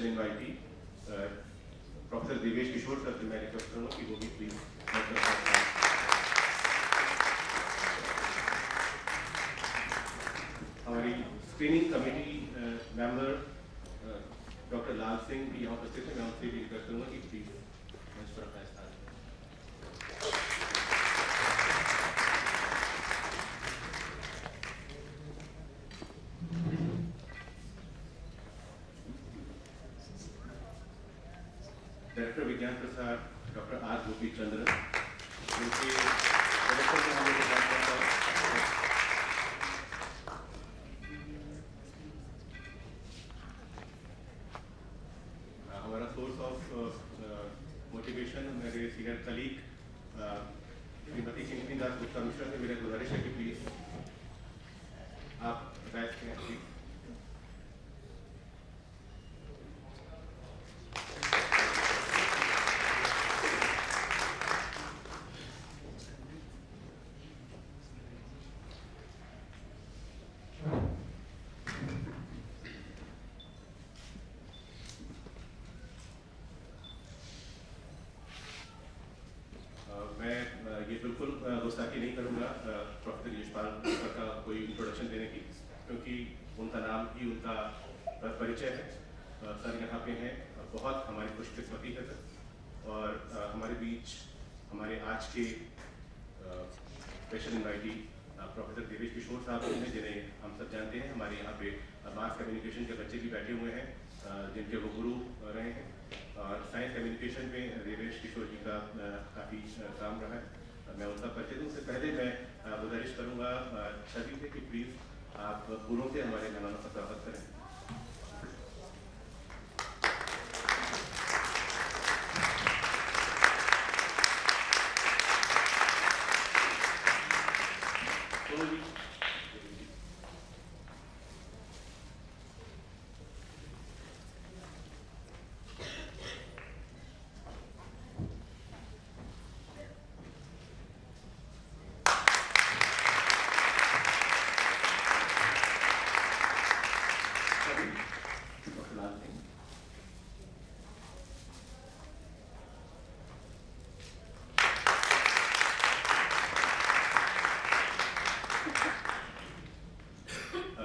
Special invitee professor Devesh किशोर sir से मैं request करूँगा कि वो भी प्लीज हमारी स्क्रीनिंग कमेटी मेंबर डॉक्टर लाल सिंह भी यहाँ उपस्थित है। मैं उनसे भी रिक्वेस्ट करूँगा कि प्लीज मंच पर अपना स्थान। डायरेक्टर विज्ञान प्रसार डॉक्टर आर गोपी चंद्रन, जिनके डायरेक्टर से हम लोग बात करते हैं। हमारा सोर्स ऑफ मोटिवेशन मेरे सीनियर कलीग श्रीमती किंकिनी दास गुप्ता मिश्रा से मेरा गुजारिश है कि प्लीज आप बैठ के प्लीज। ये बिल्कुल गुस्ताखी नहीं करूँगा प्रोफेसर यशपाल का कोई इंट्रोडक्शन देने की, क्योंकि उनका नाम ही उनका परिचय है। सर यहाँ पे हैं, बहुत हमारी खुशकिस्मती है सर। और हमारे बीच हमारे आज के स्पेशल इनवाइटी प्रोफेसर देवेश किशोर साहब हैं, जिन्हें हम सब जानते हैं। हमारे यहाँ पे मास कम्युनिकेशन के बच्चे भी बैठे हुए हैं, जिनके वो गुरु रहे हैं। और साइंस कम्युनिकेशन में देवेश किशोर जी का काफ़ी काम रहा है। मैं उनका परिचय दूँ। उससे पहले मैं गुजारिश करूँगा सभी से कि प्लीज़ आप फूलों से हमारे मेहमानों का स्वागत करें।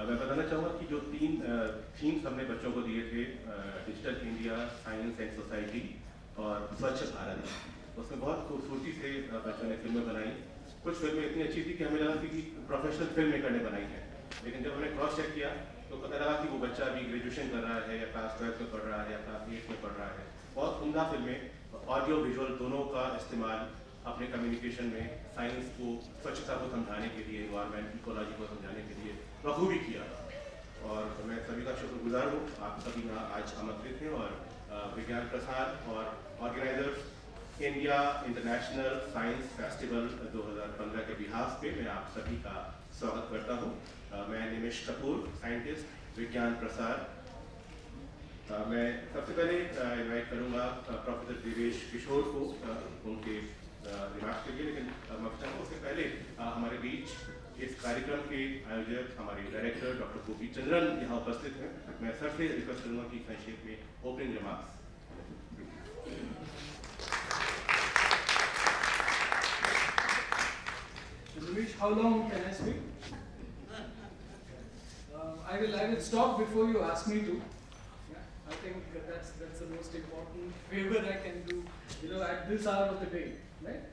मैं बताना चाहूँगा कि जो तीन थीम्स हमने बच्चों को दिए थे, digital India, science and society और स्वच्छ भारत, उसमें बहुत खूबसूरती से बच्चों ने फिल्में बनाई। कुछ फिल्में इतनी अच्छी थी कि हमें लगा कि प्रोफेशनल फिल्म मेकर ने बनाई है, लेकिन जब हमने क्रॉस चेक किया तो पता लगा कि वो बच्चा अभी ग्रेजुएशन कर रहा है या क्लास 12 में पढ़ रहा है या क्लास 8 में पढ़ रहा है। बहुत उम्दा फिल्में, ऑडियो विजुअल दोनों का इस्तेमाल अपने कम्युनिकेशन में साइंस को, स्वच्छता को समझाने के लिए, इन्वायरमेंट इकोलॉजी को समझाने के लिए बखूबी किया। और मैं सभी का शुक्रगुजार हूँ। आप सभी यहाँ आज आमंत्रित हैं और विज्ञान प्रसार और organisers India International Science Festival 2015 के बिहाफ पे मैं आप सभी का स्वागत करता हूँ। मैं निमिष कपूर, साइंटिस्ट, विज्ञान प्रसार। मैं सबसे पहले इनवाइट करूँगा प्रोफेसर देवेश किशोर को उनके रिमार्क्स के लिए, लेकिन मैं चाहूँगा उससे पहले हमारे बीच इस कार्यक्रम के आयोजक हमारे डायरेक्टर डॉक्टर गोपी चंद्रन यहाँ उपस्थित हैं। मैं सर से रिक्वेस्ट करूँगा कि संक्षेप में opening remarks. Ramesh, how long can I speak? I will stop before you ask me to. Yeah, I think that's the most important favor I can do, at this hour of the day, right?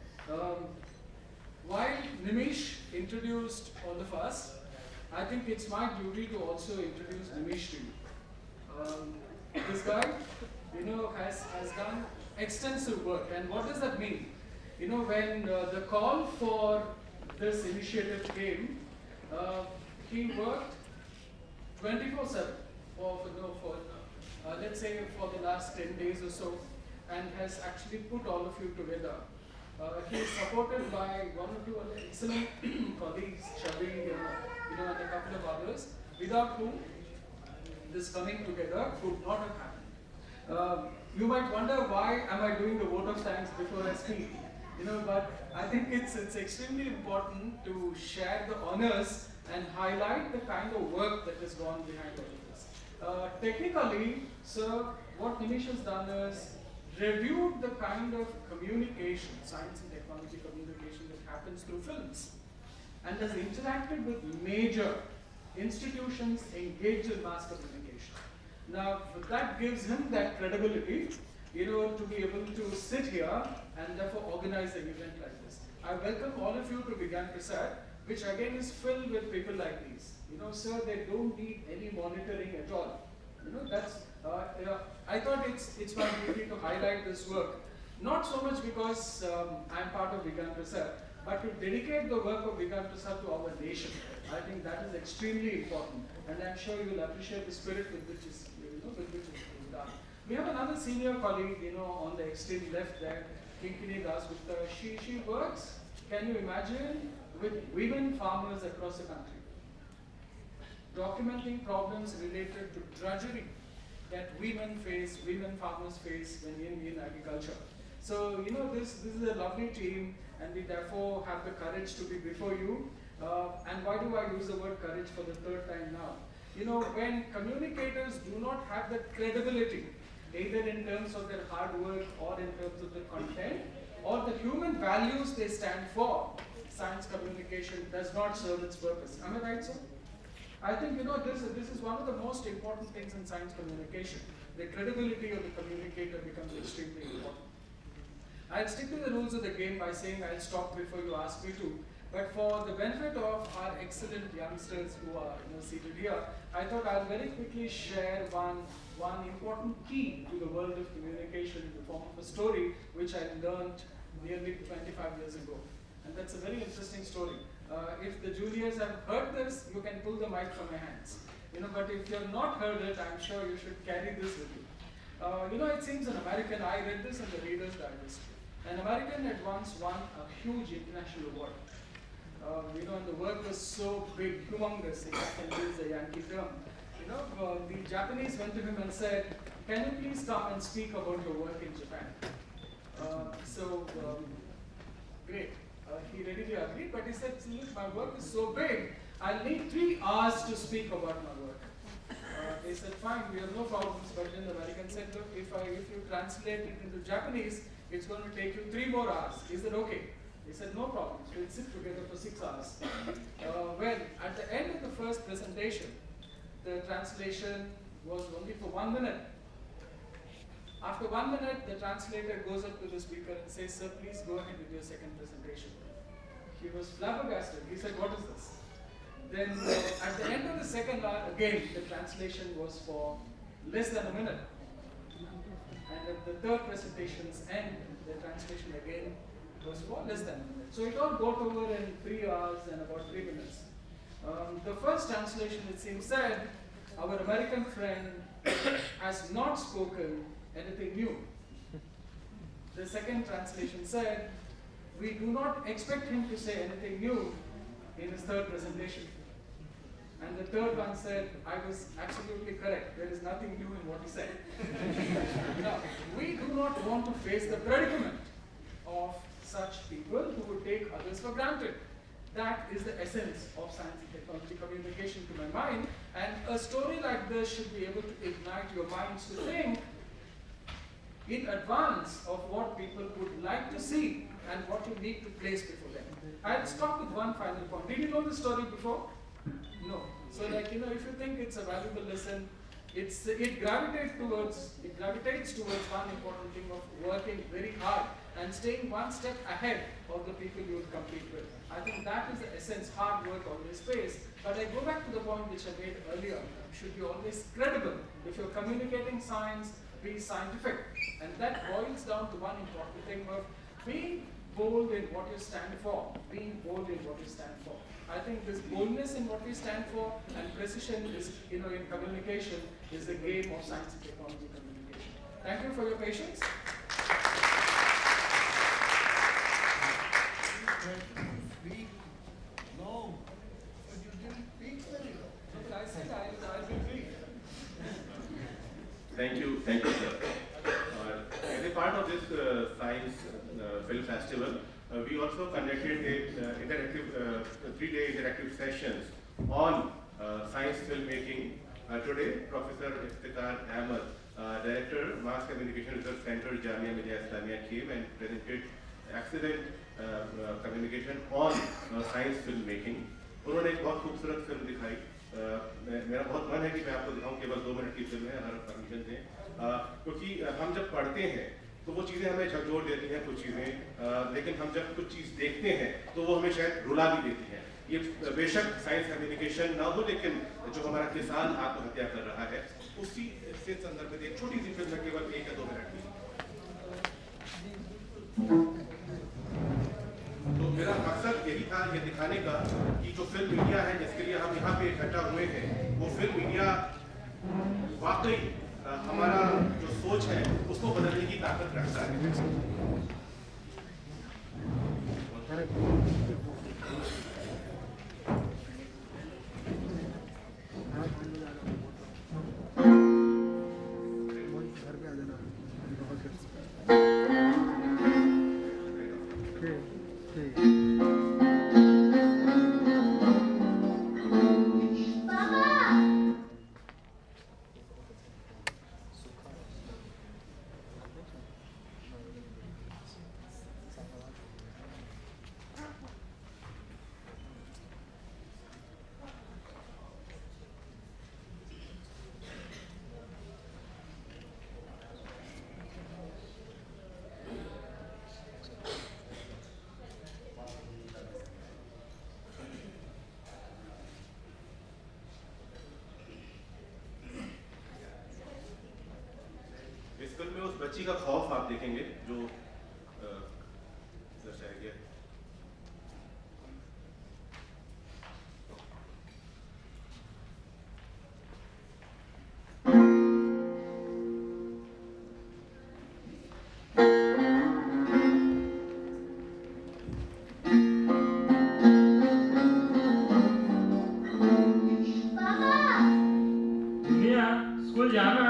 While Nimish introduced all of us, I think it's my duty to also introduce Nimish to you. This guy, has done extensive work, and what does that mean? When the call for this initiative came, he worked 24/7 for let's say for the last 10 days or so, and has actually put all of you together. He is supported by one or two other excellent colleagues, Shabi, and a couple of others, without whom this coming together could not have happened. You might wonder why am I doing the vote of thanks before I speak, but I think it's extremely important to share the honors and highlight the kind of work that has gone behind all of this. Technically, sir, what Nimish has done is reviewed the kind of communication, science and technology communication that happens through films, and has interacted with major institutions engaged in mass communication. Now, that gives him that credibility, to be able to sit here and therefore organize an event like this. I welcome all of you to Vigyan Prasad, which again is filled with people like these. Sir, they don't need any monitoring at all. I thought it's my duty to highlight this work, not so much because I'm part of Vigyan Prasad, but to dedicate the work of Vigyan Prasad to our nation. I think that is extremely important, and I'm sure you will appreciate the spirit with which is done. We have another senior colleague, on the extreme left there, Kinkini Dasgupta. She works, can you imagine, with women farmers across the country, documenting problems related to drudgery that women farmers face when in agriculture. So, this is a lovely team, and we therefore have the courage to be before you. And why do I use the word courage for the third time now? When communicators do not have that credibility, either in terms of their hard work or in terms of the content, or the human values they stand for, science communication does not serve its purpose. Am I right, sir? I think, this is one of the most important things in science communication. The credibility of the communicator becomes extremely important. I'll stick to the rules of the game by saying I'll stop before you ask me to. But for the benefit of our excellent youngsters who are seated here, I thought I'll very quickly share one important key to the world of communication in the form of a story which I learned nearly 25 years ago. And that's a very interesting story. If the juniors have heard this, you can pull the mic from your hands. But if you have not heard it, I'm sure you should carry this with you. It seems an American, I read this in the Reader's Digest. An American had once won a huge international award. And the work was so big, humongous, if I can use a Yankee term. The Japanese went to him and said, can you please come and speak about your work in Japan? Great. He readily agreed, but he said, look, my work is so big, I'll need 3 hours to speak about my work. They said, fine, we have no problems, but then the American said, look, if you translate it into Japanese, it's going to take you 3 more hours. Is that okay? He said, no problem, we'll sit together for 6 hours. At the end of the first presentation, the translation was only for 1 minute. After 1 minute, the translator goes up to the speaker and says, sir, please go ahead with your second presentation. He was flabbergasted. He said, what is this? Then at the end of the second hour, again, the translation was for less than a minute. And at the third presentation's end, the translation again was for less than a minute. So it all got over in 3 hours and about 3 minutes. The first translation, it seems, said, our American friend has not spoken anything new. The second translation said, we do not expect him to say anything new in his third presentation. And the third one said, I was absolutely correct. There is nothing new in what he said. Now, we do not want to face the predicament of such people who would take others for granted. That is the essence of science and technology communication to my mind. And a story like this should be able to ignite your minds to think in advance of what people would like to see and what you need to place before them. I'll stop with one final point. Did you know this story before? No. So if you think it's a valuable lesson, it gravitates towards one important thing of working very hard and staying one step ahead of the people you would compete with. I think that is the essence. Hard work always pays. But I go back to the point which I made earlier. You should be always credible. If you're communicating science, be scientific. And that boils down to one important thing of being bold in what you stand for. Being bold in what you stand for. I think this boldness in what we stand for and precision is, in communication is the game of science and technology communication. Thank you for your patience. Speak long, but you didn't speak very long. No, but I said I'll be brief. Thank you, sir. As a part of this science film festival, we also conducted a 3-day interactive sessions on science filmmaking Today, Professor Iftikhar Ahmed, Director, Mass Communication Research Center, Jamia Millia Islamia, came and presented excellent communication on science filmmaking. उन्होंने एक बहुत खूबसूरत film दिखाई। मेरा बहुत मन है कि मैं आपको दिखाऊं, केवल 2 मिनट की फिल्म है, हर परमिशन दें, क्योंकि हम जब पढ़ते हैं तो वो चीज़ें हमें झकझोर देती हैं कुछ चीज़ें, लेकिन हम जब कुछ चीज़ देखते हैं तो वो हमें शायद रुला भी देती हैं। ये बेशक साइंस कम्युनिकेशन ना हो, लेकिन जो हमारा किसान आत्महत्या कर रहा है उसी से संदर्भ में एक छोटी सी फिल्म है, केवल 1 या 2 मिनट की। तो मेरा मकसद यही था ये दिखाने का कि जो फिल्म मीडिया है जिसके लिए हम यहाँ पे इकट्ठा हुए हैं, वो फिल्म मीडिया वाकई हमारा जो सोच है उसको बदलने की ताकत रखता है। इस फिल्म में उस बच्ची का खौफ आप देखेंगे जो दर्शाया गया। स्कूल जाना।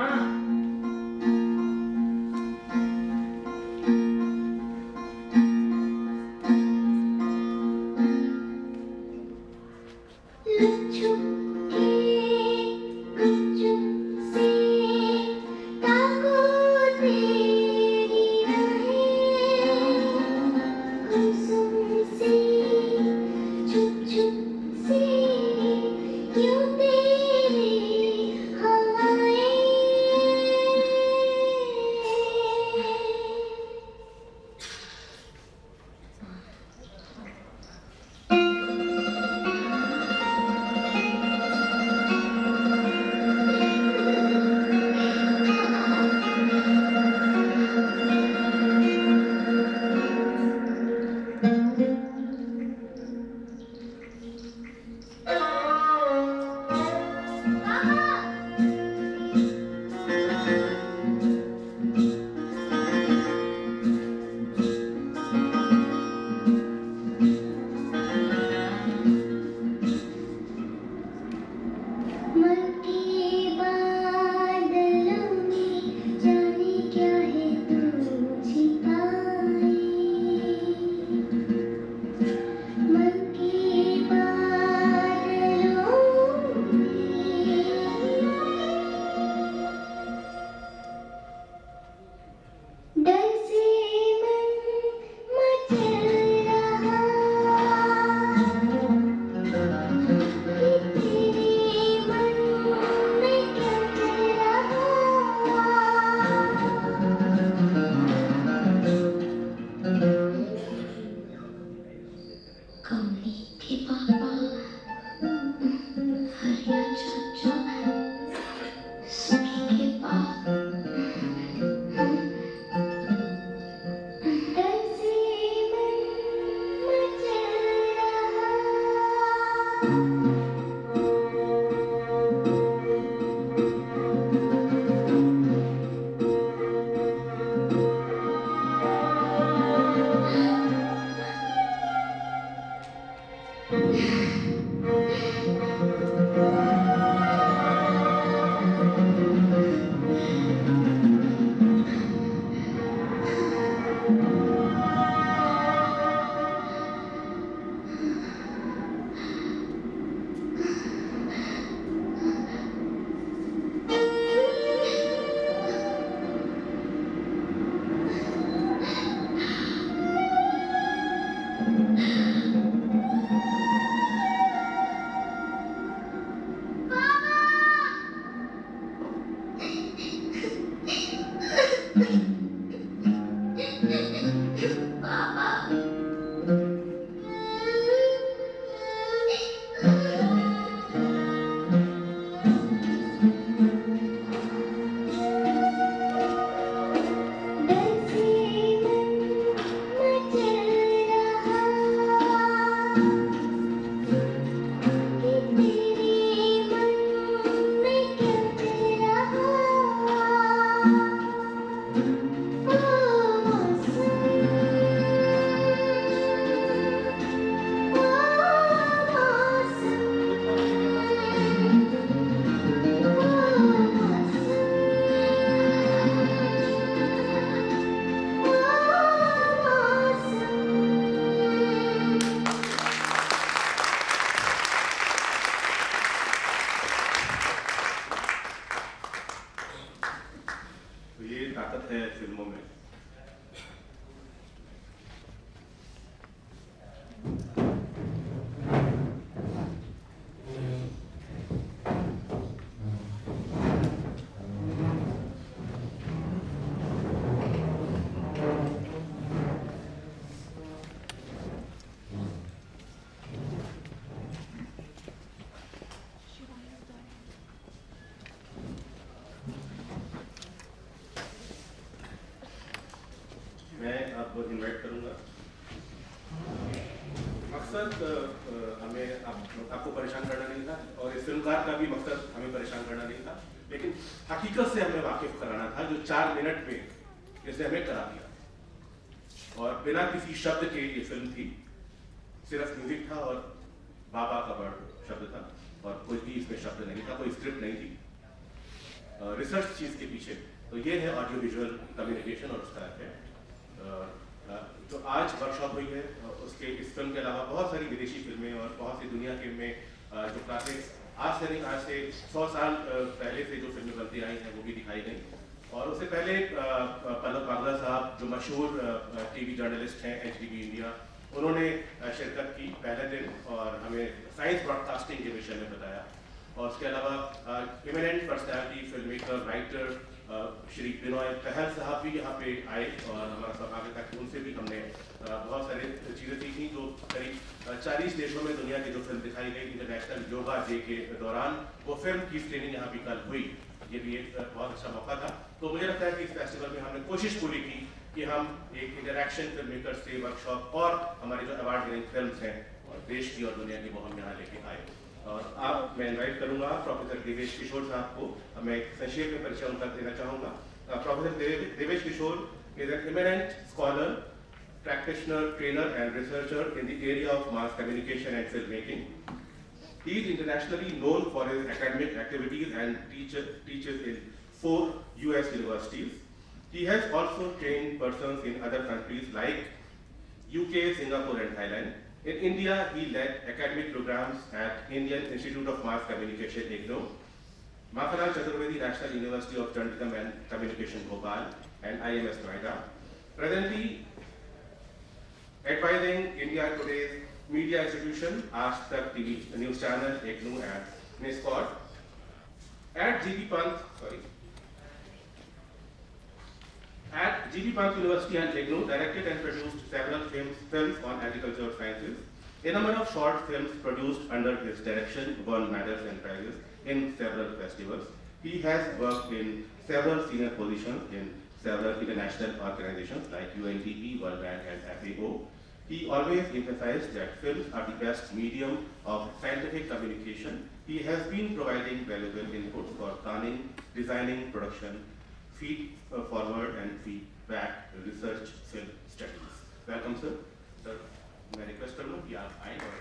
आपको इनवाइट करूंगा। मकसद हमें आपको परेशान करना नहीं था और इस फिल्मकार का भी मकसद हमें परेशान करना नहीं था, लेकिन हकीकत से हमें वाकिफ कराना था जो 4 मिनट में इसने हमें करा दिया। और बिना किसी शब्द के ये फिल्म थी, सिर्फ म्यूजिक था और बाबा का वर्ड शब्द था और कोई भी इसमें शब्द नहीं था, कोई स्क्रिप्ट नहीं थी। रिसर्च चीज के पीछे तो ये है ऑडियो विजुअल कम्युनिकेशन और उसका है। जो आज वर्कशॉप हुई है उसके इस फिल्म के अलावा बहुत सारी विदेशी फिल्में और बहुत सी दुनिया के में जो क्लासिक्स आज से नहीं, आज से 100 साल पहले से जो फिल्में बनती आई हैं वो भी दिखाई गई। और उससे पहले पल्लव बागला साहब जो मशहूर टीवी जर्नलिस्ट हैं HDB इंडिया, उन्होंने शिरकत की पहले दिन और हमें साइंस ब्रॉडकास्टिंग के विषय में बताया। और उसके अलावा eminent personality, film maker, writer Shri Binoy Pahal sahab भी यहाँ पे आए और हमारा सौभाग्य था कि उनसे भी हमने बहुत सारी चीज़ें सीखी। जो करीब 40 देशों में दुनिया की जो फिल्म दिखाई गई इंटरनेशनल योगा डे के दौरान, वो फिल्म की स्क्रीनिंग यहाँ भी कल हुई। ये भी एक बहुत अच्छा मौका था। तो मुझे लगता है कि इस फेस्टिवल में हमने कोशिश पूरी की कि हम एक इंटरेक्शन फिल्म मेकर से वर्कशॉप और हमारी जो अवार्ड विनिंग फिल्म हैं और देश की और दुनिया की, वो हम यहाँ लेके आए। और आप मैं इनवाइट करूंगा प्रोफेसर देवेश किशोर साहब को। मैं एक संक्षेप में परिचय उनका देना चाहूँगा। Professor Devesh Kishore is an eminent scholar, practitioner, trainer and researcher in the area of mass communication and filmmaking. He is internationally known for his academic activities and teaches in 4 US universities. He has also trained persons in other countries like UK, Singapore and Thailand. In India, he led academic programs at Indian Institute of Mass Communication, IGNOU, Makhanlal Chaturvedi National University of Journalism and Communication, Bhopal, and IMS Noida. Presently, advising India Today's media institution, Aaj Tak TV news channel, IGNOU and NISCOR. At GP Pant University and IGNOU, directed and produced several films on agricultural sciences. A number of short films produced under his direction won medals and prizes in several festivals. He has worked in several senior positions in several international organizations like UNDP, World Bank and FAO. He always emphasized that films are the best medium of scientific communication. He has been providing valuable input for planning, designing, production, feed forward and feedback research film studies. Welcome, sir. Sir, मैं request करूँगा कि आप आएं और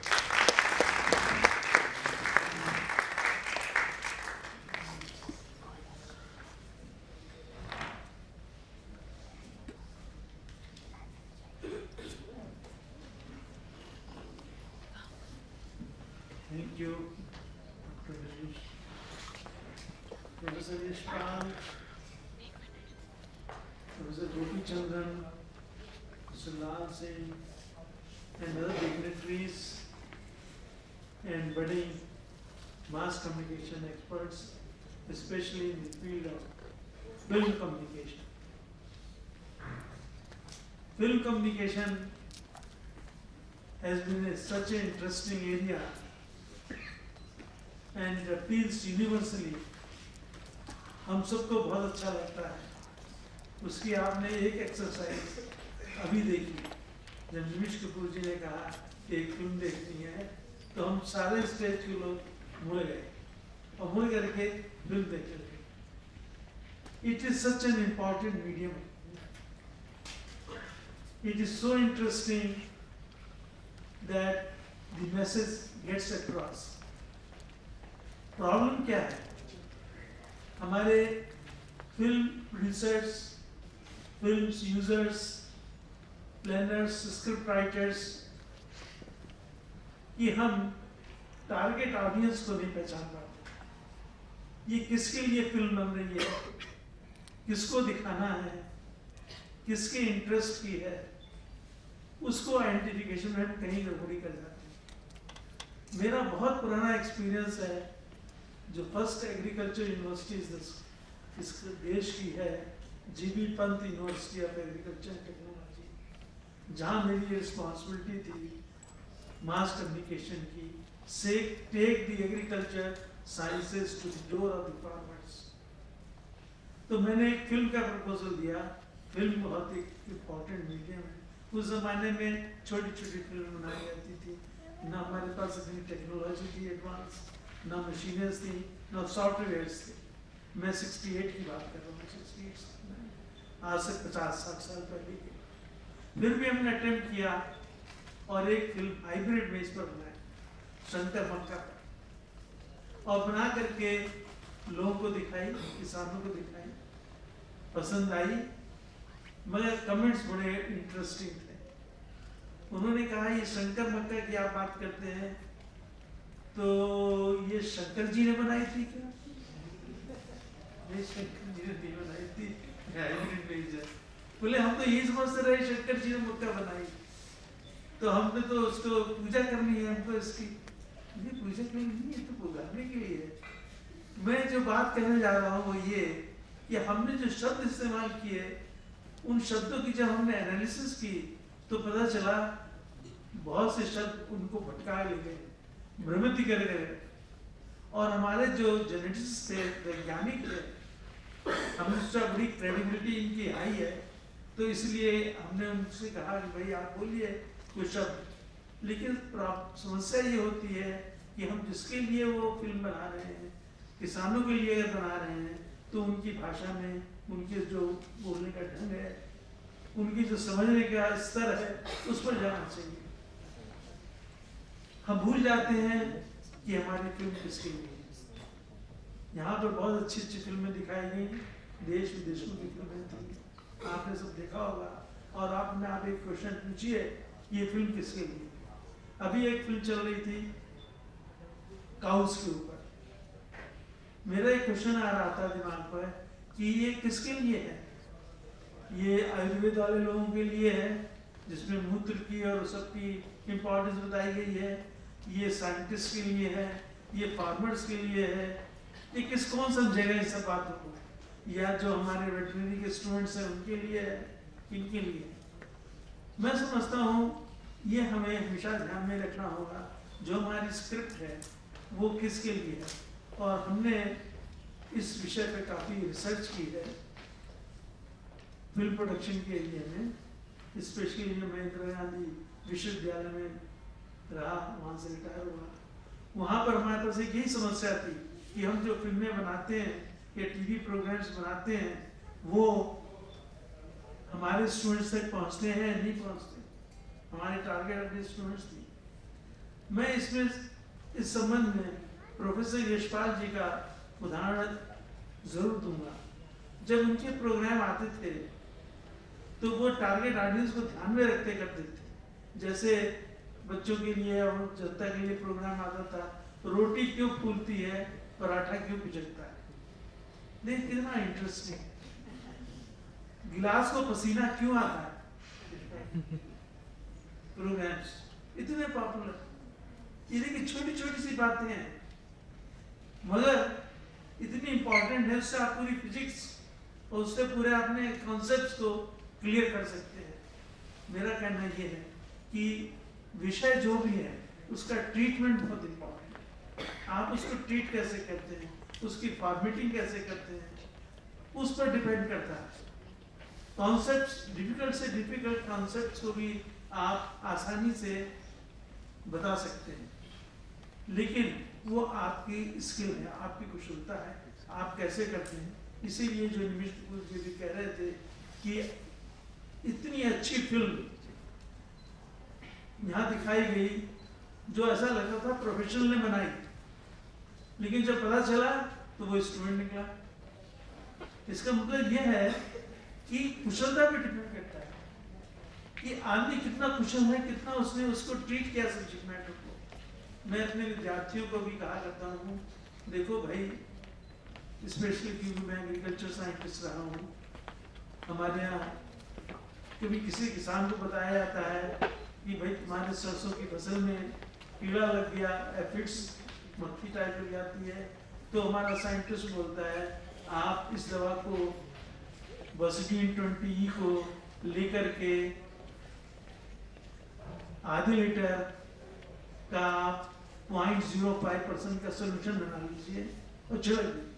Thank you, Dr. Dinesh. Professor Ishpan, Professor Gopi Chandran, Mr. Lal Singh, and other dignitaries and budding mass communication experts, especially in the field of film communication. Film communication has been such an interesting area and it appeals universally. हम सबको बहुत अच्छा लगता है। उसकी आपने एक exercise अभी देखी जब निमिष कपूर जी ने कहा कि एक फिल्म देखनी है, तो हम सारे स्टेज के लोग मुड़ गए और मुड़ करके फिल्म देख रहे। It is such an important medium. It is so interesting that the message gets across. Problem क्या है? हमारे film producers, films users, planners, script writers, कि हम टारगेट ऑडियंस को नहीं पहचान पाते। ये किसके लिए फिल्म बन रही है, किसको दिखाना है, किसके इंटरेस्ट की है, उसको आइडेंटिफिकेशन में हम कहीं गड़बड़ी कर जाते हैं। मेरा बहुत पुराना एक्सपीरियंस है, जो फर्स्ट एग्रीकल्चर यूनिवर्सिटी इस देश की है, GB Pant University of Agriculture and Technology, जहाँ मेरी रिस्पॉन्सिबिलिटी थी मास कम्युनिकेशन की, say take the agriculture sciences to the door of the farmers. तो मैंने एक फिल्म का प्रपोजल दिया। फिल्म बहुत एक इम्पॉर्टेंट मीडियम है, उस जमाने में छोटी छोटी फिल्म बनाई जाती थी, ना हमारे पास इतनी टेक्नोलॉजी थी एडवांस, ना मशीनें थी, ना सॉफ्टवेयर थे। मैं 68 की बात कर रहा हूँ, 68 आज से 50-60 साल पहले की। फिर भी हमने अटेम्प्ट किया और एक फिल्म हाइब्रिड बेस पर बनाई, शंकर मक्का पर, और बना करके लोगों को दिखाई, किसानों को दिखाई, पसंद आई, मगर कमेंट्स बड़े इंटरेस्टिंग थे। उन्होंने कहा ये शंकर मक्का की आप बात करते हैं तो ये शंकर जी ने बनाई थी क्या? ये शंकर जी ने नहीं बनाई थी, हाइब्रिड बेस है। बोले हम तो यही समझते रहे शंकर जी ने मक्का बनाई, तो हमने तो उसको पूजा करनी है, हमको इसकी ये पूजा के लिए नहीं है, तो पुकारने के लिए है। मैं जो बात कहने जा रहा हूँ वो ये कि हमने जो शब्द इस्तेमाल किए, उन शब्दों की जब हमने एनालिसिस की तो पता चला बहुत से शब्द उनको भटका ले गए, भ्रमित कर गए। और हमारे जो जेनेटिस्ट थे, वैज्ञानिक थे, हमने सोचा बड़ी क्रेडिबिलिटी इनकी हाई है, तो इसलिए हमने उनसे कहा कि भाई आप बोलिए कुछ शब्द। लेकिन समस्या ये होती है कि हम जिसके लिए वो फिल्म बना रहे हैं, किसानों के लिए अगर बना रहे हैं, तो उनकी भाषा में, उनके जो बोलने का ढंग है, उनकी जो समझने का स्तर है, उस पर जाना चाहिए। हम भूल जाते हैं कि हमारी फिल्म किसके लिए है। यहाँ पर बहुत अच्छी अच्छी फिल्में दिखाई गई, देश विदेशों की फिल्में थी, आपने सब देखा होगा। और आप एक क्वेश्चन पूछिए, ये फिल्म किसके लिए? अभी एक फिल्म चल रही थी काउस के ऊपर, मेरा एक क्वेश्चन आ रहा था दिमाग पर कि ये किसके लिए है? ये आयुर्वेद वाले लोगों के लिए है, जिसमें मूत्र की और सबकी इम्पोर्टेंस बताई गई है, ये साइंटिस्ट के लिए है, ये फार्मर्स के लिए है, ये कौन समझेगा इन सब बातों को? या जो हमारे वेटरनरी के स्टूडेंट्स हैं उनके लिए है, इनके लिए? मैं समझता हूँ ये हमें हमेशा ध्यान में रखना होगा, जो हमारी स्क्रिप्ट है वो किसके लिए है। और हमने इस विषय पे काफ़ी रिसर्च की है फिल्म प्रोडक्शन के एरिया में, स्पेशली मैं इंदिरा गांधी विश्वविद्यालय में रहा, वहाँ से रिटायर हुआ। वहाँ पर हमारे पास एक यही समस्या थी कि हम जो फिल्में बनाते हैं या टीवी प्रोग्राम्स बनाते हैं, वो हमारे स्टूडेंट्स तक पहुँचते हैं नहीं पहुँचते, हमारे टारगेट ऑडियंस स्टूडेंट्स थी। मैं इसमें इस संबंध में प्रोफेसर यशपाल जी का उदाहरण जरूर दूंगा। जब उनके प्रोग्राम आते थे तो वो टारगेट ऑडियंस को ध्यान में रखते करते थे। जैसे बच्चों के लिए और जनता के लिए प्रोग्राम आता था, रोटी क्यों फूलती है, पराठा क्यों पिचकता है। देख कितना इंटरेस्टिंग। गिलास को पसीना क्यों आता है। प्रोग्राम्स इतने पॉपुलर, ये देखिए छोटी छोटी सी बातें हैं मगर इतनी इंपॉर्टेंट है, उससे आप पूरी फिजिक्स और उससे पूरे अपने कॉन्सेप्ट्स को क्लियर कर सकते हैं। मेरा कहना ये है कि विषय जो भी है उसका ट्रीटमेंट बहुत इंपॉर्टेंट है। आप उसको ट्रीट कैसे करते हैं, उसकी फॉर्मेटिंग कैसे करते हैं, उस पर डिपेंड करता है। कॉन्सेप्ट्स, डिफिकल्ट से डिफिकल्ट कॉन्सेप्ट्स को भी आप आसानी से बता सकते हैं, लेकिन वो आपकी स्किल है, आपकी कुशलता है, आप कैसे करते हैं। इसीलिए जो निमिष जी भी कह रहे थे कि इतनी अच्छी फिल्म यहाँ दिखाई गई जो ऐसा लगा था प्रोफेशनल ने बनाई, लेकिन जब पता चला तो वो स्टूडेंट निकला। इसका मतलब यह है कि कुशलता पे डिपेंड करता है कि आदमी कितना कुशल है, कितना उसने उसको ट्रीट किया सब्जेक्ट मैटर को। मैं अपने विद्यार्थियों को भी कहा करता हूँ, देखो भाई, स्पेशली क्योंकि मैं एग्रीकल्चर साइंटिस्ट रहा हूँ, हमारे यहाँ कभी किसी किसान को बताया जाता है कि भाई तुम्हारे सरसों की फसल में कीड़ा लग गया, एफिड्स, मक्खी टाइप लग जाती है, तो हमारा साइंटिस्ट बोलता है आप इस दवा को बसडीन 20E को लेकर के आधे लीटर का 0.05% का सोल्यूशन बना लीजिए और छिड़क दीजिए।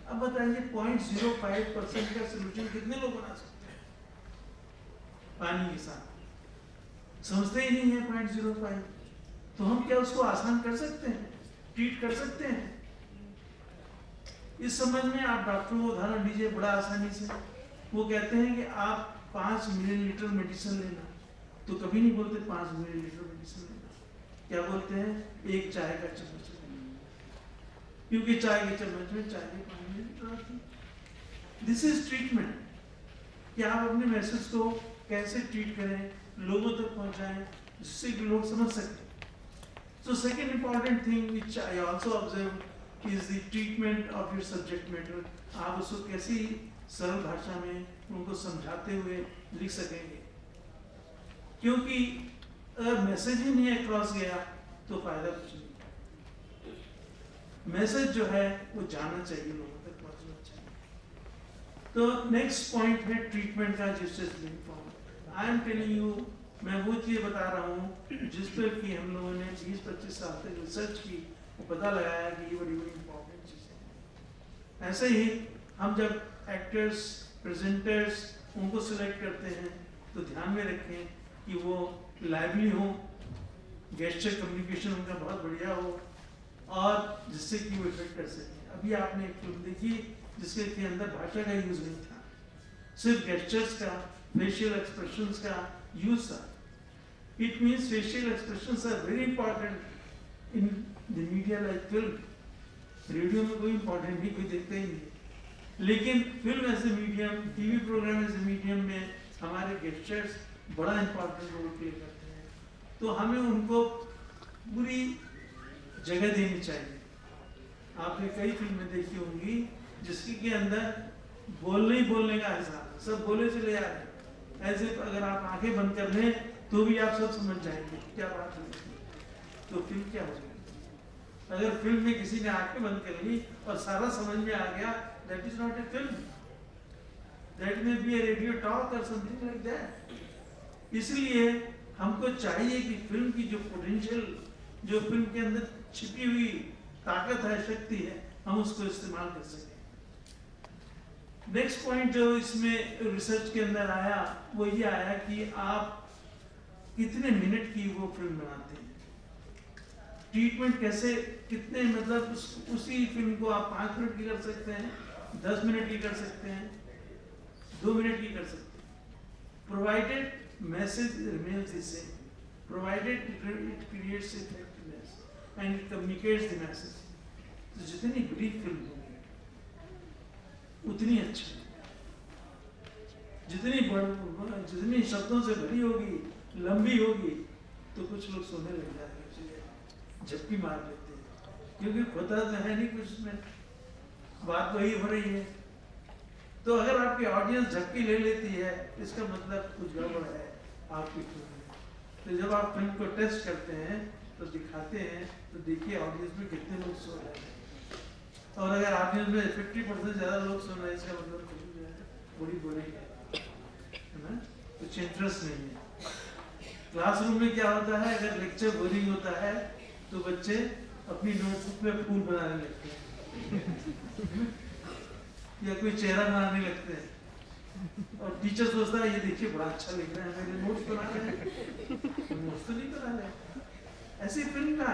अब बताइए 0.05% का सोल्यूशन कितने लोग बना सकते हैं? पानी के साथ, समझते ही नहीं है 0.05, तो हम क्या उसको आसान कर सकते हैं, ट्रीट कर सकते हैं? इस समझ में आप डॉक्टर को उदाहरण दीजिए बड़ा आसानी से, वो कहते हैं कि आप 5 मिलीलीटर मेडिसिन लेना, तो कभी नहीं बोलते 5 मिलीलीटर मेडिसिन लेना, क्या बोलते हैं 1 चाय का चम्मच लेना, क्योंकि चाय के चम्मच में चाय के 5 मिलीलीटर आती है। दिस इज ट्रीटमेंट, कि आप अपने मैसेज को कैसे ट्रीट करें, लोगों तक पहुंचाएं, जिससे कि लोग समझ सकें। So second important thing which I also observed is the treatment of your subject matter. आप उसको कैसी सरल भाषा में उनको समझाते हुए लिख सकेंगे, क्योंकि अगर मैसेज ही नहीं क्रॉस गया तो फायदा कुछ नहीं। मैसेज जो है वो जाना चाहिए, लोगों तक पहुंचना चाहिए। तो नेक्स्ट पॉइंट है ट्रीटमेंट का, जिससे आई एम टेलिंग यू, मैं वो चीज़ बता रहा हूँ जिस पर कि हम लोगों ने 20-25 साल तक रिसर्च की, पता लगाया कि ये बड़ी बड़ी इंपॉर्टेंट चीज़ें हैं। ऐसे ही हम जब एक्टर्स, प्रेजेंटर्स उनको सिलेक्ट करते हैं तो ध्यान में रखें कि वो लाइवली हो, गेस्चर कम्युनिकेशन उनका बहुत बढ़िया हो, और जिससे कि वो इफेक्ट कर सकें। अभी आपने एक फिल्म देखी जिसके के अंदर भाषा का यूज नहीं था, सिर्फ गेस्चर्स का, फेशियल एक्सप्रेशंस का यूज था। It means facial expressions are very important in the media like film. Radio में कोई इम्पोर्टेंट नहीं, कोई देखता ही नहीं, लेकिन film as a medium, TV programme as a medium में हमारे गेस्चर्स बड़ा इम्पोर्टेंट रोल प्ले करते हैं, तो हमें उनको पूरी जगह देनी चाहिए। आपने कई फिल्में देखी होंगी जिसके के अंदर बोलने का हिसाब है, सब बोले चले जा रहे हैं, ऐसे अगर आप आंखें बंद कर लें तो भी आप सब समझ जाएंगे क्या बात है। तो फिल्म क्या हो जाएगी? अगर फिल्म में किसी ने आंखें बंद कर ली और सारा समझ में आ गया, that is not a film, that may be A radio talk और समथिंग लाइक दैट। इसलिए हमको चाहिए कि फिल्म की जो पोटेंशियल, जो फिल्म के अंदर छिपी हुई ताकत है, शक्ति है, हम उसको इस्तेमाल कर सकें। नेक्स्ट पॉइंट जो इसमें रिसर्च के अंदर आया वो ये आया कि आप कितने मिनट की वो फिल्म बनाते हैं, ट्रीटमेंट कैसे, कितने, मतलब उसी फिल्म को आप 5 मिनट की कर सकते हैं, 10 मिनट की कर सकते हैं, 2 मिनट की कर सकते हैं, provided message remains the same, provided it creates effectiveness and it communicates the message. तो जितनी बड़ी फिल्म होगी उतनी अच्छी, जितनी शब्दों से भरी होगी, लंबी होगी, तो कुछ लोग सोने लग जाते हैं, झपकी मार लेते हैं, क्योंकि पता तो है नहीं कुछ में, बात वही हो रही है। तो अगर आपकी ऑडियंस झपकी ले लेती है, इसका मतलब कुछ गड़बड़ है आपकी फिल्म में। तो जब आप फिल्म को टेस्ट करते हैं तो दिखाते हैं, तो देखिए ऑडियंस में कितने लोग सो रहे हैं, और अगर ऑडियंस में 50% ज़्यादा लोग सुन रहे हैं, इसका मतलब बड़ी बोरिंग है ना, कुछ इंटरेस्ट नहीं है। क्लासरूम में क्या होता है, अगर लेक्चर बोरिंग होता है तो बच्चे अपनी नोटबुक में फूल बनाने लगते हैं या कोई चेहरा बनाने लगते हैं, और टीचर सोचता है ये देखिए बड़ा अच्छा लिख रहे हैं, मेरे नोट्स बना रहे हैं, नोट्स तो नहीं बना रहे। ऐसी फिल्म का,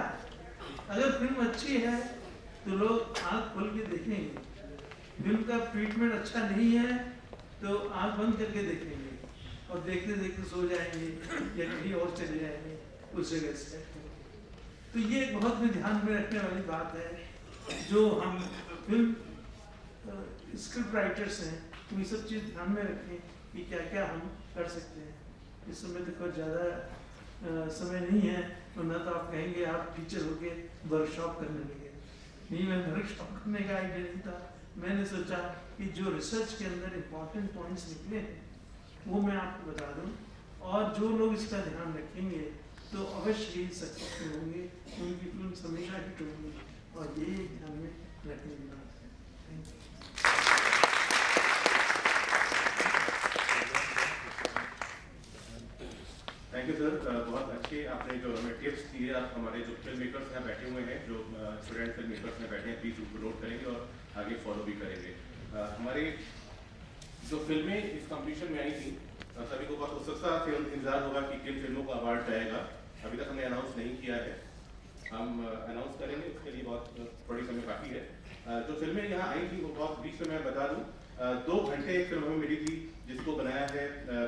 अगर फिल्म अच्छी है तो लोग आंख खोल के देखेंगे, फिल्म का ट्रीटमेंट अच्छा नहीं है तो आंख बंद करके देखेंगे, और देखते देखते सो जाएंगे या कहीं और चले जाएंगे उस जगह से। तो ये बहुत में ध्यान में रखने वाली बात है, जो हम फिल्म स्क्रिप्ट राइटर्स हैं, तो ये सब चीज़ ध्यान में रखें कि क्या क्या हम कर सकते हैं। इस समय तो कुछ ज़्यादा समय नहीं है, वरना तो आप कहेंगे आप टीचर होके वर्कशॉप करने लगे। नहीं, मैं वर्कशॉप करने का आइडिया नहीं था, मैंने सोचा कि जो रिसर्च के अंदर इम्पॉर्टेंट पॉइंट्स निकले हैं वो मैं आपको बता दूं, और जो लोग इसका ध्यान रखेंगे तो अवश्य ही सक्सेसफुल होंगे, उनकी फिल्म हमेशा हिट होंगी, और यही ध्यान में रखने की बात है। Thank you. Thank you sir, बहुत अच्छे आपने जो हमें टिप्स दिए। आप हमारे जो फिल्म मेकर्स यहाँ बैठे हुए हैं, जो स्टूडेंट फिल्म मेकर्स में बैठे हैं, प्लीज़ उनको नोट करेंगे और आगे फॉलो भी करेंगे। हमारी जो फिल्में इस कंपटीशन में आई थी सभी को बहुत उत्सुकता से इंतजार होगा कि किन फिल्मों का अवार्ड जाएगा। अभी तक हमने अनाउंस नहीं किया है, हम अनाउंस करेंगे, उसके लिए बहुत थोड़ी समय बाकी है। जो फिल्में यहाँ आई थी वो बहुत बीच में मैं बता दूँ, 2 घंटे एक फिल्म हमें मिली थी जिसको बनाया है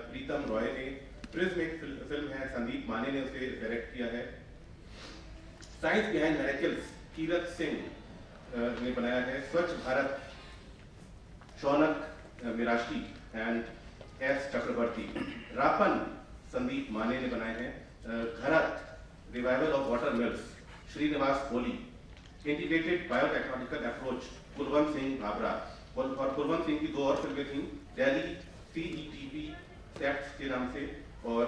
प्रीतम रॉय ने। प्रिज्म एक फिल्म है, संदीप माने ने उसे डायरेक्ट किया है। Science behind miracles Kirat Singh ने बनाया है। Swachh Bharat Shaunak Mirashi and S Chakraborty. रापन संदीप माने ने बनाए हैं। Gharat revival of water mills Srinivas Kohli. Integrated biotechnological approach Kulwant Singh Bhabra. और कुलवंत सिंह की 2 और फिल्में थी, दिल्ली CETP सेट्स के नाम से और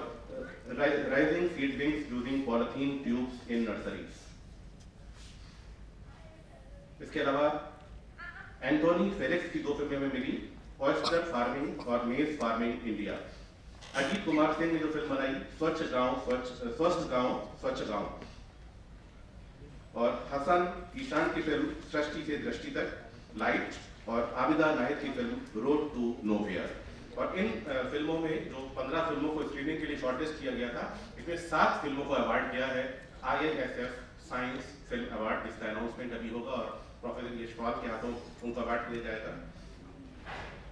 rising seedlings using polythene tubes in nurseries. इसके अलावा एंटोनी फेलिक्स की 2 फिल्में हमें मिली, ऑयस्टर फार्मिंग और मेज फार्मिंग इंडिया। अजीत कुमार सिंह ने जो फिल्म बनाई स्वस्थ गांव स्वच्छ गांव। और हसन ईशान की फिल्म सृष्टि से दृष्टि तक लाइट और आबिदा नाहिद की फिल्म रोड टू नोवेयर। और इन फिल्मों में जो 15 फिल्मों को स्क्रीनिंग के लिए शॉर्टलिस्ट किया गया था, इसमें 7 फिल्मों को अवार्ड किया है IISF साइंस फिल्म अवार्ड, जिसका अनाउंसमेंट अभी होगा और प्रोफेसर यशपाल के हाथों उनको अवार्ड दिया जाएगा।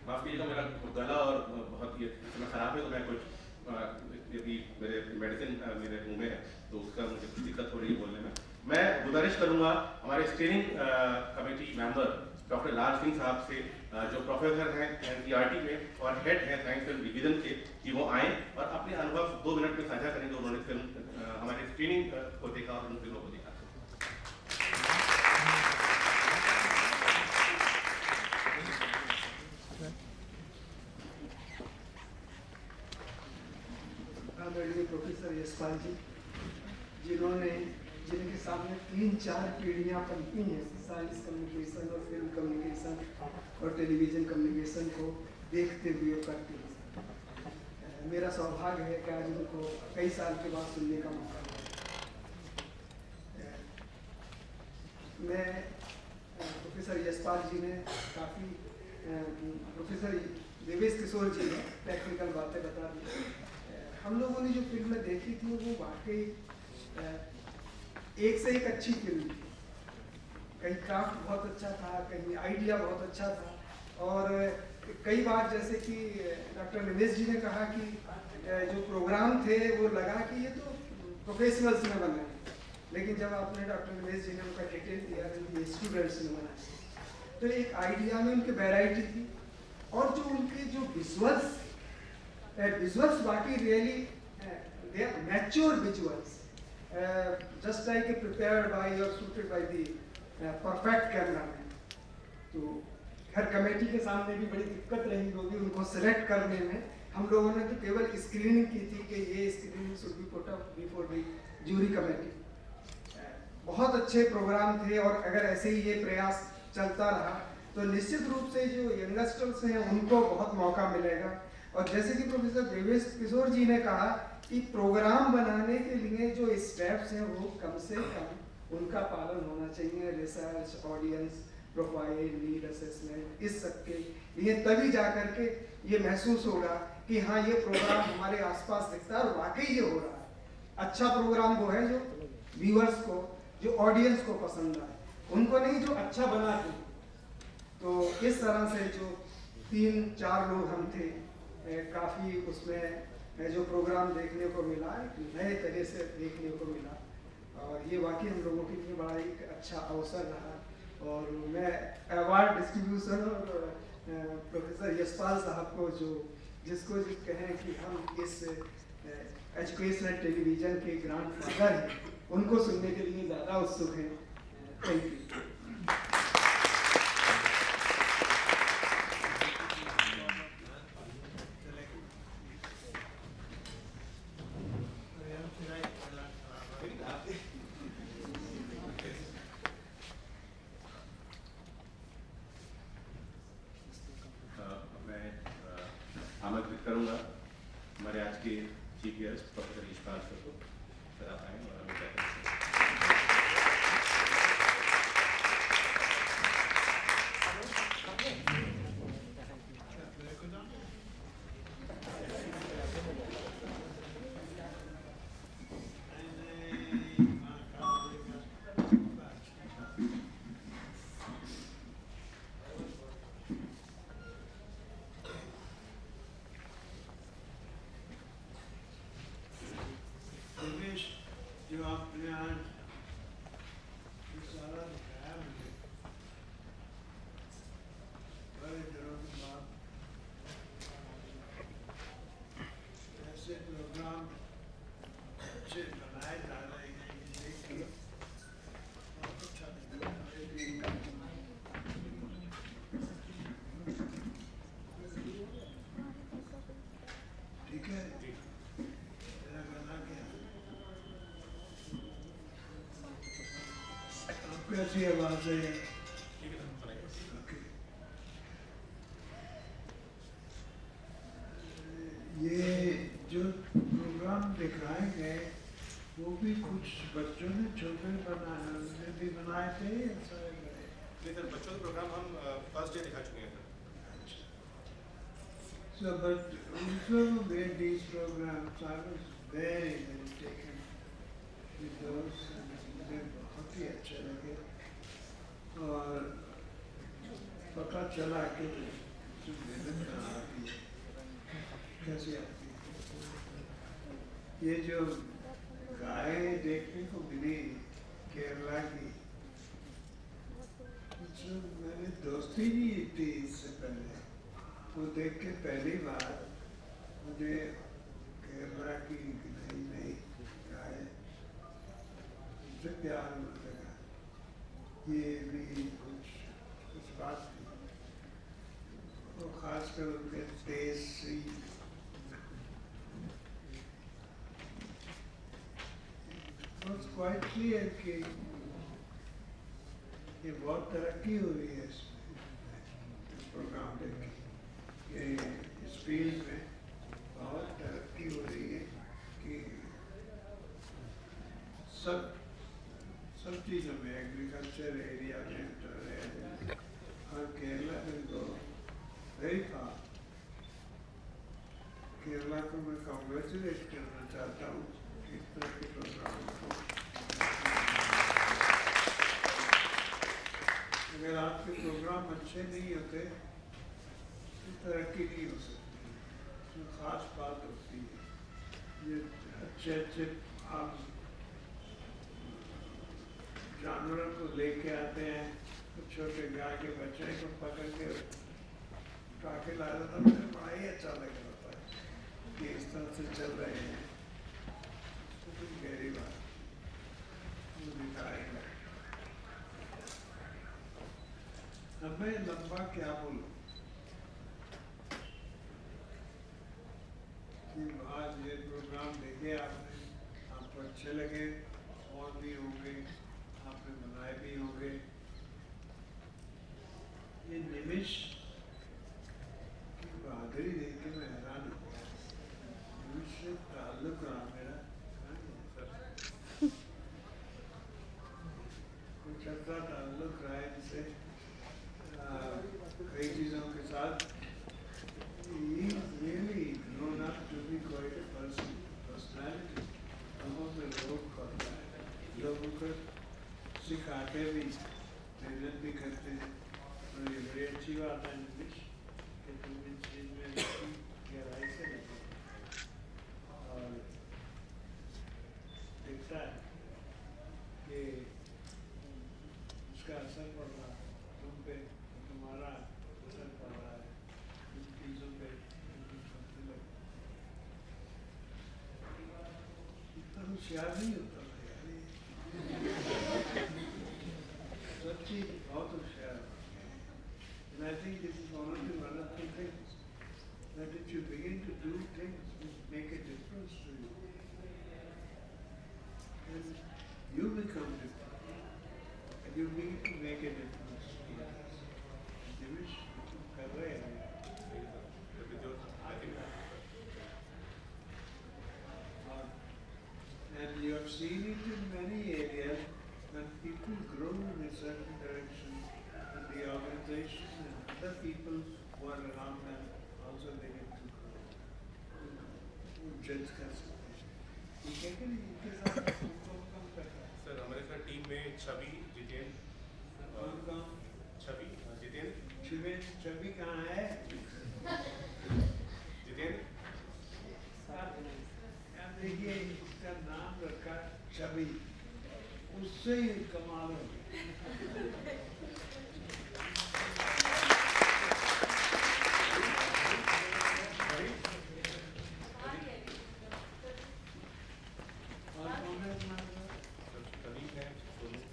माफ कीजिएगा, मेरा गला और बहुत ही इतना खराब है तो मैं कुछ यदि मेरे मेडिसिन मेरे मुंह में है तो उसका मुझे कुछ दिक्कत हो रही है बोलने में। मैं गुजारिश करूंगा हमारे स्टीयरिंग कमेटी मेंबर डॉक्टर लाल सिंह साहब से, जो प्रोफेसर हैं NCERT में और हेड हैं साइंस फिल्म डिवीजन के, कि वो आए और अपने अनुभव 2 मिनट में साझा करेंगे। उन्होंने फिल्म हमारे स्क्रीनिंग को देखा और उन फिल्मों को देखा। प्रोफेसर यशपाल जी, जिनके सामने 3-4 पीढ़ियां पनपी हैं साइंस कम्युनिकेशन और फिल्म कम्युनिकेशन और टेलीविज़न कम्युनिकेशन को देखते हुए करते हैं। मेरा सौभाग्य है कि आज उनको कई साल के बाद सुनने का मौका मिला। मैं प्रोफेसर यशपाल जी ने काफ़ी, प्रोफेसर देवेश किशोर जी ने टेक्निकल बातें बता दी। हम लोगों ने जो फिल्म देखी थी वो वाकई एक से एक अच्छी फिल्म थी। कहीं क्राफ्ट बहुत अच्छा था, कहीं आइडिया बहुत अच्छा था। और कई बार जैसे कि डॉक्टर निवेश जी ने कहा कि जो प्रोग्राम थे वो लगा कि ये तो प्रोफेशनल्स ने बनाए, लेकिन जब आपने डॉक्टर निवेश जी ने उनका डिटेल दिया कि स्टूडेंट्स ने बनाए, तो एक आइडिया में उनकी वैरायटी थी। और जो उनके जो विजुअल्स बाकी really they are mature visuals, just like prepared by or shooted by the perfect cameraman। तो हर कमेटी के सामने भी बड़ी दिक्कत रही होगी उनको सेलेक्ट करने में। हम लोगों ने तो केवल स्क्रीनिंग की थी कि ये screening should be put up before the jury committee. बहुत अच्छे प्रोग्राम थे और अगर ऐसे ही ये प्रयास चलता रहा तो निश्चित रूप से जो यंगस्टर्स हैं उनको बहुत मौका मिलेगा। और जैसे कि प्रोफेसर देवेश किशोर जी ने कहा कि प्रोग्राम बनाने के लिए जो स्टेप्स हैं वो कम से कम उनका पालन होना चाहिए। Research, audience profile, need assessment, इस सब के लिए तभी जा कर के ये महसूस होगा कि हाँ ये प्रोग्राम हमारे आसपास दिखता है और वाकई ये हो रहा है। अच्छा प्रोग्राम वो है जो व्यूअर्स को, जो ऑडियंस को पसंद आए, उनको नहीं जो अच्छा बना दे। तो इस तरह से जो 3-4 लोग हम थे, काफ़ी उसमें जो प्रोग्राम देखने को मिला, नए तरह से देखने को मिला और ये वाकई हम लोगों के लिए बड़ा एक अच्छा अवसर रहा। और मैं अवार्ड डिस्ट्रीब्यूशन और प्रोफेसर यशपाल साहब को जिसको कहें कि हम इस एजुकेशनल टेलीविज़न के ग्रैंडफादर हैं, उनको सुनने के लिए ज़्यादा उत्सुक हैं। Thank you. आमंत्रित करूंगा हमारे आज के chief guest professor Yashpal sir को। सर आप आए और हमें कैसी आवाज है? ठीक है सर, सुनाइए। ओके। ये जो प्रोग्राम दिखाए गए वो भी कुछ बच्चों ने छोटे बनाए थे, ऐसा है? नहीं सर, बच्चों के प्रोग्राम हम फर्स्ट डे दिखा चुके हैं sir. So, but also made these programs, I was very, very taken with those, and मुझे बहुत ही अच्छे लगे। और पता चला कि जो मेहनत कहाँ आती है, कैसे आती है। ये जो गाय देखने को मिली केरला की, जो मैंने दोस्ती नहीं थी इससे पहले, वो देख के पहली बार मुझे केरला की नई नई गाय उनसे प्यार होने लगा। ये भी कुछ बात थी, और खासकर उनके तेज सी क्वाइट क्लियर कि ये बहुत तरक्की हुई है इसमें, प्रोग्राम देख के इस फील्ड में बहुत तरक्की हो रही है कि सब चीज़ों में, एग्रीकल्चर एरिया में, और केरला में तो वेरी फास्ट। केरला को मैं कांग्रेचुलेट करना चाहता हूँ इस तरह के प्रोग्राम को। अगर आपके प्रोग्राम अच्छे नहीं होते तो तरक्की नहीं हो सकती। तो खास बात होती है ये अच्छे आप जानवरों को लेके आते हैं, तो छोटे गाय के बच्चे को पकड़ के उठा के ला जाता, मुझे बड़ा ही अच्छा लग रहा था कि इस तरह से चल रहे हैं। तो कुछ गहरी बात वो दिखाएगा। अब मैं लंबा क्या बोलूं कि आज ये प्रोग्राम देखे आपने, आपको अच्छे लगे, और भी होंगे, आपने बनाए भी होंगे। ये निमिष की बहादुरी देख के मैं हैरान हो गया। निमिष से ताल्लुक रहा मेरा कुछ अच्छा ताल्लुक रहा है इनसे, कई चीज़ों के साथ। He is really grown up to be quite a personality. लोगों में लोग करता है, लोगों को सिखाते भी, मेहनत भी करते हैं, और ये बड़ी अच्छी बात है निमिष कि तुम इस चीज़ में इतनी गहराई से लगे, और दिखता है कि इसका असर पड़ रहा है तुम पे, तुम्हारा असर पड़ रहा है इन चीज़ों पे, इतना होशियार नहीं होता था यार ये। सच्ची बहुत होशियार। And I think this is one of the things that if you begin to do things which make a difference to you, then you become different, and you begin to make a difference to others. Divish, कर रहे हैं। And you have seen it in many areas when people grow in a certain direction, and the organization and other people who are around them also begin to grow. वो जज कर सकते हैं। ठीक है कि नहीं? इनके साथ कौन काम कर रहा है? सर हमारे साथ टीम में छवि, जितेन, कौन काम? छवि, जितेन, छवि कहाँ है? जितेन, यार देखिए इसका नाम रखा छवि, उससे ही कमाल हो गया। और कौन है अपना? कलीग हैं दोनों।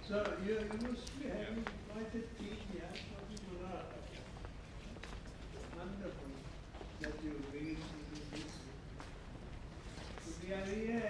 So you must be having quite a team, yeah? Wonderful that you bring to this. छुट्टी आ रही है?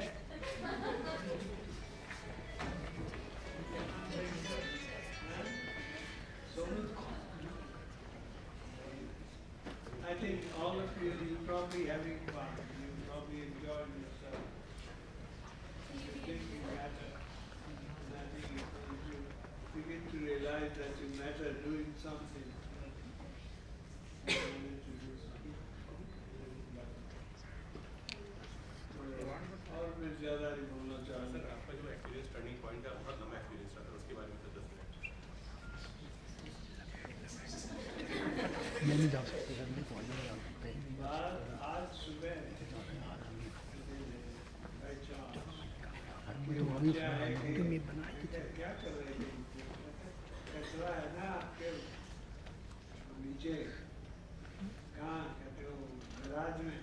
something. You wanted to do something. और मैं ज़्यादा नहीं बोलना चाहूँगा। सर आपका जो एक्सपीरियंस टर्निंग पॉइंट है बहुत लंबा एक्सपीरियंस रहा था उसके बारे में तो 10 मिनट नहीं जा सकते सर, नहीं पहुँचने जा सकते। आज सुबह क्या कर रहे थे? कचरा है ना आपके नीचे, कहाँ कहते हो गैराज में?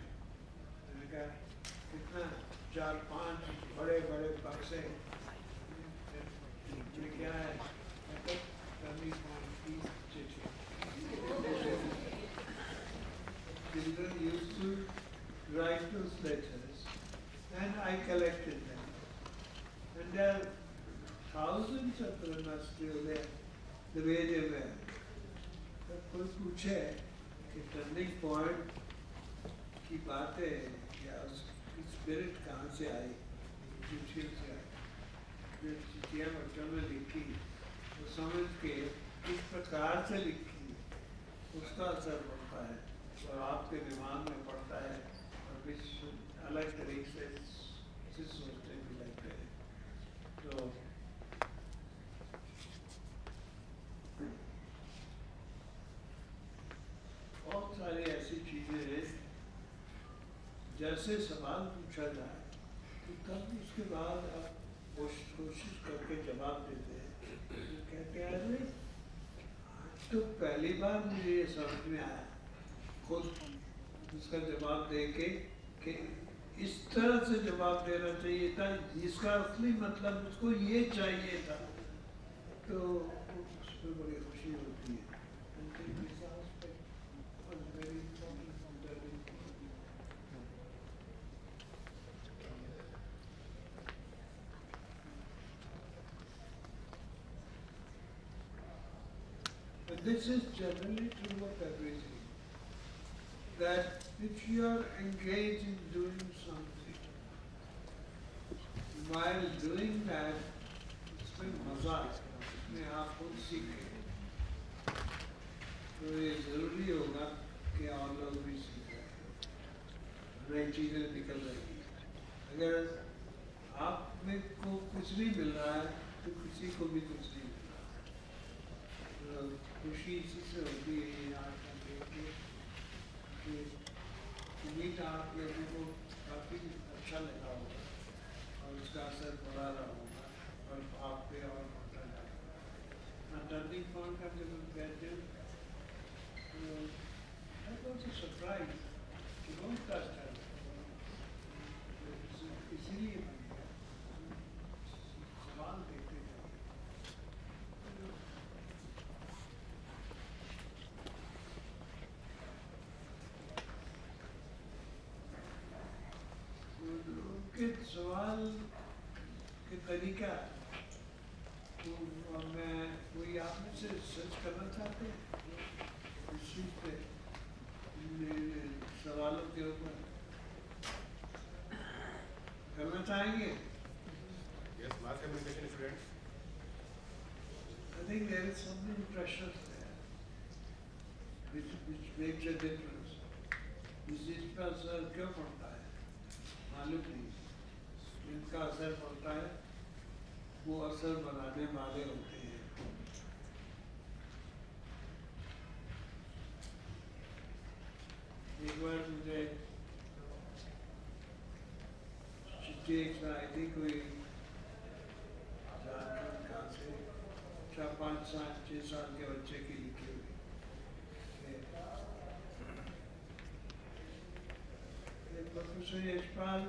मैंने कहा कितना 4-5 बड़े बड़े बक्से क्या है? Children used to write those letters and I collected them. And there are thousands of them are still there, the way they were. तो कोई पूछे कि टर्निंग पॉइंट की बातें या उसकी स्पिरिट कहाँ से आई, मुश्किल से आई, जो चिट्ठियाँ बच्चों में लिखी वो समझ के किस प्रकार से लिखी उसका असर पड़ता है और आपके दिमाग में पड़ता है और कुछ अलग तरीके से सोचने भी लगते हैं। तो बहुत सारी ऐसी चीज़ें हैं जैसे सवाल पूछा जाए तो तब उसके बाद आप कोशिश करके जवाब देते हैं। तो कहते हैं अरे तो पहली बार मुझे ये समझ में आया खुद उसका जवाब दे के कि इस तरह से जवाब देना चाहिए था जिसका असली मतलब उसको ये चाहिए था, तो उसमें बड़ी खुशी होती है। But this is generally true of everything, that if you are engaged in doing something, while doing that, उसमें मजा उसमें आप खुद सीखें, तो ये जरूरी होगा कि और लोग भी सीखें, नई चीज़ें निकल रही हैं। अगर आप में को कुछ नहीं मिल रहा है तो किसी को भी कुछ नहीं मिल रहा। तो खुशी इसी से होती है ये आर्ट का देख के कि उम्मीद आप लोगों को काफ़ी अच्छा लगा होगा और उसका असर पड़ा रहा होगा और आप पे और बढ़ता जाएगा। टर्निंग पॉइंट का जब हम कहते हैं तो that was a surprise कि बहुत कष्ट है इसीलिए बन गया सवाल देखते जाए। उनके सवाल के तरीका तो मैं कोई आप में से सर्च करना चाहते हैं इस चीज़ पे सवालों के ऊपर करना चाहेंगे? Yes, mass communication students. I think there is something precious there which makes a difference. इस चीज़ पर असर क्यों पड़ता है मालूम नहीं, इनका असर पड़ता है वो असर बनाने वाले होते हैं। एक बार मुझे चिट्ठी एक आई थी कोई झारखंड का से 4-5-6 साल के बच्चे की लिखी हुई प्रोफेसर यशपाल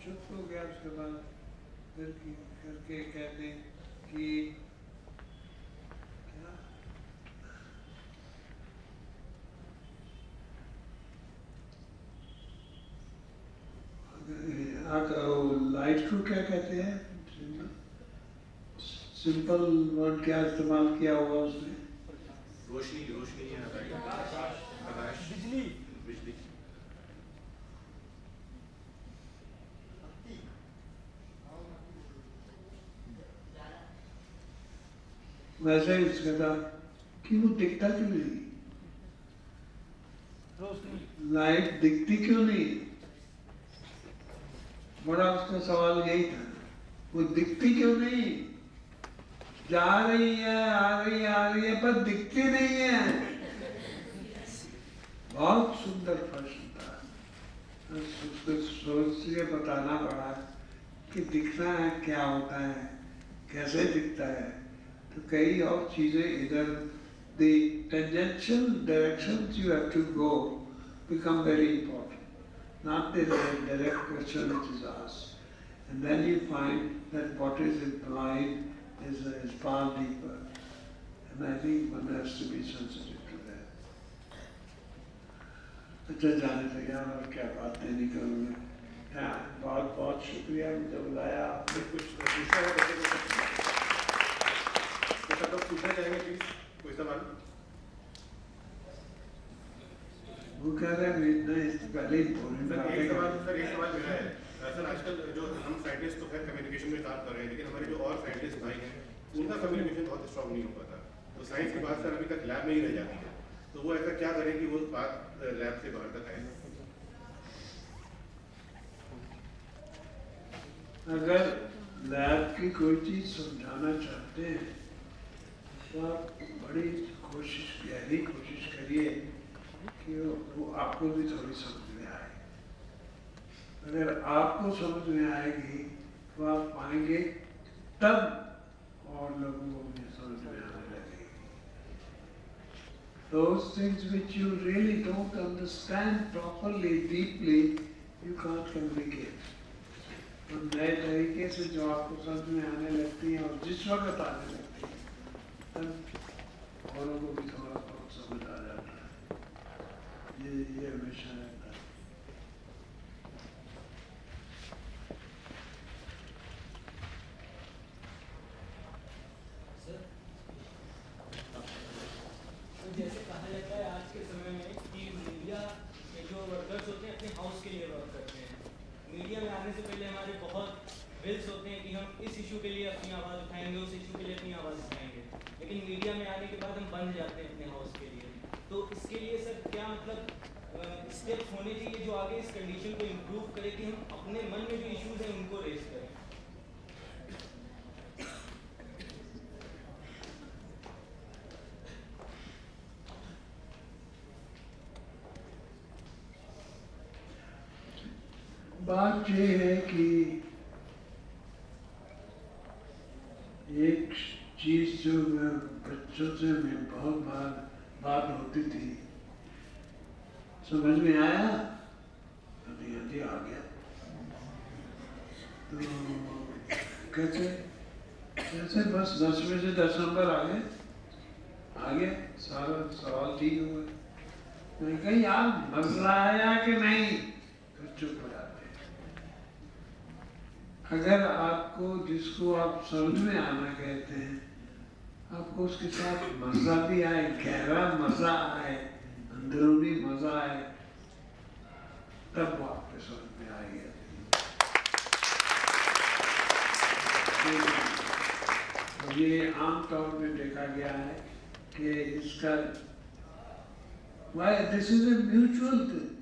चुप हो गया। उसके बाद फिर करके कहते कि क्या लाइट को क्या कहते हैं, सिंपल वर्ड क्या इस्तेमाल किया हुआ उसने? रोशनी, रोशनी है, प्रकाश, बिजली, बिजली। वैसे ही उसका था कि वो दिखता क्यों नहीं, लाइट दिखती क्यों नहीं, बड़ा उसका सवाल यही था, वो दिखती क्यों नहीं, जा रही है आ रही है आ रही है पर दिखती नहीं है। बहुत सुंदर प्रश्न था, उसको सोच के बताना पड़ा कि दिखना है क्या होता है, कैसे दिखता है। तो कई और चीजें इधर, the tangential directions you have to go become very important, not the direct question which is asked. And then you find that what is implied is far deeper. And I think one has to be sensitive to that. अच्छा जाने से यार और क्या बातें नहीं करूँगा। हाँ, बहुत बहुत शुक्रिया मुझे बुलाया आपने। कुछ पूछना है बच्चे को? सब लोग पूछना चाहेंगे प्लीज, कोई सवाल? वो कह रहे हैं नहीं पहले ही बोलने सर एक सवाल मेरा है। सर आजकल जो हम साइंटिस्ट तो खैर कम्युनिकेशन में काम कर रहे हैं, लेकिन हमारे जो और साइंटिस्ट भाई हैं उनका कम्युनिकेशन बहुत स्ट्रॉन्ग नहीं हो पाता। तो साइंस की बात सर अभी तक लैब में ही रह जाती है, तो वो ऐसा क्या करें कि वो बात लैब से बाहर तक आए? अगर लैब की कोई चीज समझाना चाहते हैं तो आप बड़ी कोशिश, गहरी कोशिश करिए कि वो आपको भी थोड़ी समझ में आए। अगर आपको समझ में आएगी तो आप पाएंगे, तब और लोगों को भी समझ में आने लगेगी। Those things which you really don't understand properly, deeply, you can't communicate. तो नए तरीके से जो आपको समझ में आने लगती हैं और जिस वक्त आने लगती हैं, तब औरों को भी थोड़ा बहुत समझ आ जाता है। ये हमेशा रहता है। जैसे कहा जाता है आज के समय में कि मीडिया के जो वर्कर्स होते हैं अपने हाउस के लिए वर्क करते हैं। मीडिया में आने से पहले हमारे बहुत विल्स होते हैं कि हम इस इशू के लिए अपनी आवाज़ उठाएंगे, उस इशू के लिए अपनी आवाज़ उठाएंगे, लेकिन मीडिया में आने के बाद हम बंद जाते हैं अपने हाउस के लिए। तो इसके लिए सर क्या मतलब स्टेप्स होने चाहिए जो आगे इस कंडीशन को इम्प्रूव करे कि हम अपने मन में जो इश्यूज हैं उनको रेज करें? बात ये है कि एक चीज जो बच्चों से मैं बहुत बार बात होती थी, समझ में आया, अभी आ गया। तो कैसे बस 10 में से 10 नंबर आ गए, सारा सवाल ठीक हो गया। मैं कहा यार मसला आया कि नहीं, तो चुप हो जाते। अगर आपको जिसको आप समझ में आना कहते हैं, आपको उसके साथ मजा भी आए, गहरा मजा आए, अंदरूनी मजा आए, तब वो आपके समझ में आएगा। तो ये आमतौर पे देखा गया है कि इसका this is a mutual thing.